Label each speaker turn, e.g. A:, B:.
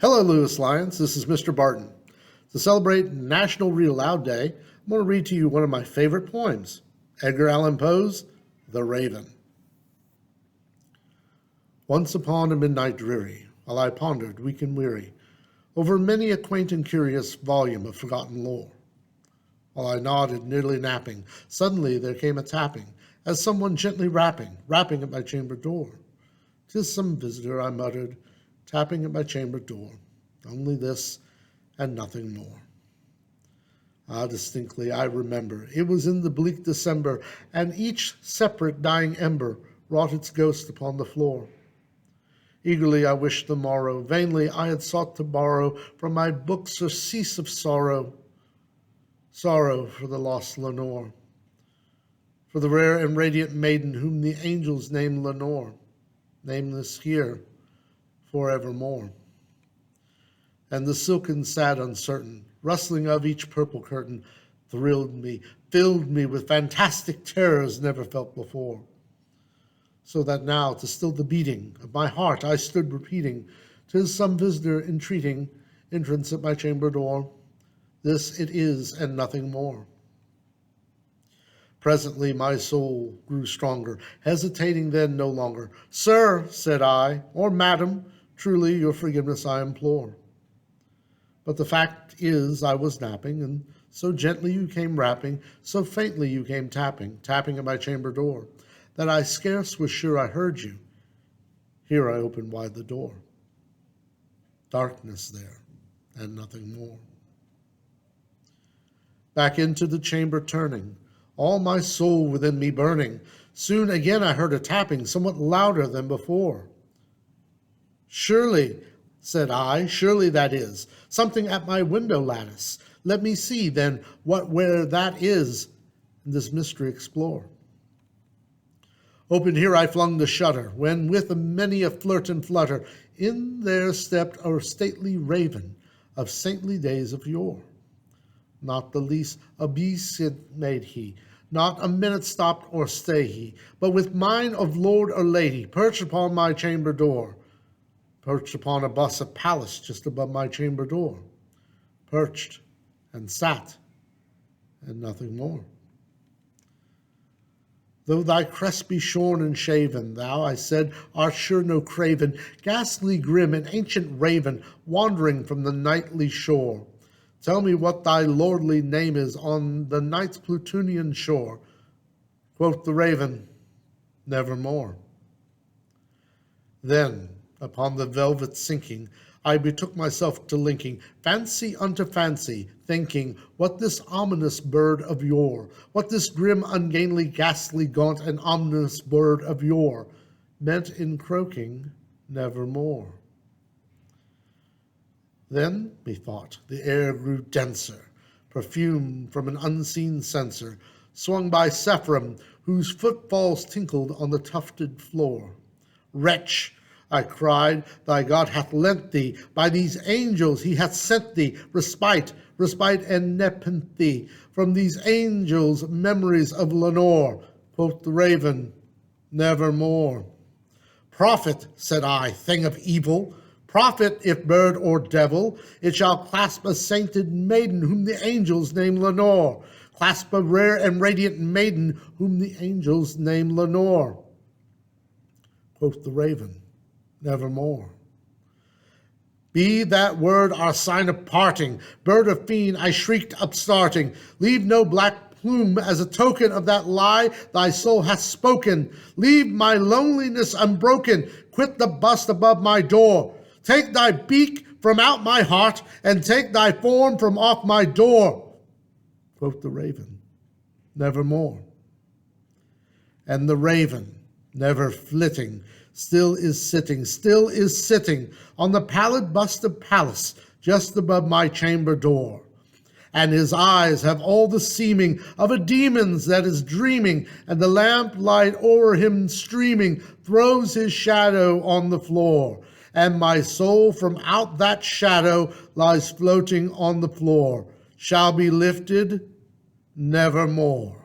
A: Hello, Lewis Lions. This is Mr. Barton. To celebrate National Read Aloud Day, I'm going to read to you one of my favorite poems, Edgar Allan Poe's The Raven. Once upon a midnight dreary, while I pondered, weak and weary, over many a quaint and curious volume of forgotten lore. While I nodded, nearly napping, suddenly there came a tapping, as someone gently rapping at my chamber door. "'Tis some visitor," I muttered, tapping at my chamber door. Only this and nothing more. Distinctly I remember, it was in the bleak December, and each separate dying ember wrought its ghost upon the floor. Eagerly I wished the morrow, vainly I had sought to borrow from my book surcease of sorrow, sorrow for the lost Lenore, for the rare and radiant maiden whom the angels name Lenore, nameless here forevermore. And the silken, sad, uncertain rustling of each purple curtain thrilled me, filled me with fantastic terrors never felt before. So that now, to still the beating of my heart, I stood repeating, "'Tis some visitor entreating entrance at my chamber door. This it is, and nothing more." Presently my soul grew stronger, hesitating then no longer. "Sir," said I, "or madam, truly your forgiveness I implore. But the fact is I was napping, and so gently you came rapping, so faintly you came tapping at my chamber door, that I scarce was sure I heard you. Here I opened wide the door. Darkness there, and nothing more. Back into the chamber turning, all my soul within me burning, soon again I heard a tapping, somewhat louder than before. "Surely," said I, "surely that is something at my window lattice. Let me see, then, where that is, and this mystery explore." Open here I flung the shutter, when with many a flirt and flutter, in there stepped a stately raven of saintly days of yore. Not the least obeisance made he, not a minute stopped or stay he, but with mien of lord or lady, perched upon my chamber door, perched upon a bus of Pallas just above my chamber door, perched and sat, and nothing more. "Though thy crest be shorn and shaven, thou," I said, "art sure no craven, ghastly grim and ancient raven, wandering from the nightly shore. Tell me what thy lordly name is on the night's Plutonian shore." Quoth the raven, "Nevermore." Then, upon the velvet sinking, I betook myself to linking fancy unto fancy, thinking what this ominous bird of yore, what this grim, ungainly, ghastly, gaunt, and ominous bird of yore meant in croaking nevermore. Then, methought, the air grew denser, perfume from an unseen censer, swung by Sephram, whose footfalls tinkled on the tufted floor. "Wretch," I cried, "thy God hath lent thee, by these angels he hath sent thee, respite and nepenthe, from these angels memories of Lenore." Quoth the raven, "Nevermore." "Prophet," said I, "thing of evil, prophet, if bird or devil, it shall clasp a sainted maiden whom the angels name Lenore, clasp a rare and radiant maiden whom the angels name Lenore." Quoth the raven, "Nevermore." "Be that word our sign of parting, bird of fiend," I shrieked upstarting, "leave no black plume as a token of that lie thy soul hath spoken. Leave my loneliness unbroken, quit the bust above my door. Take thy beak from out my heart, and take thy form from off my door." Quoth the raven, "Nevermore." And the raven, never flitting, still is sitting on the pallid bust of Pallas just above my chamber door. And his eyes have all the seeming of a demon's that is dreaming, and the lamplight o'er him streaming throws his shadow on the floor, and my soul from out that shadow lies floating on the floor, shall be lifted nevermore.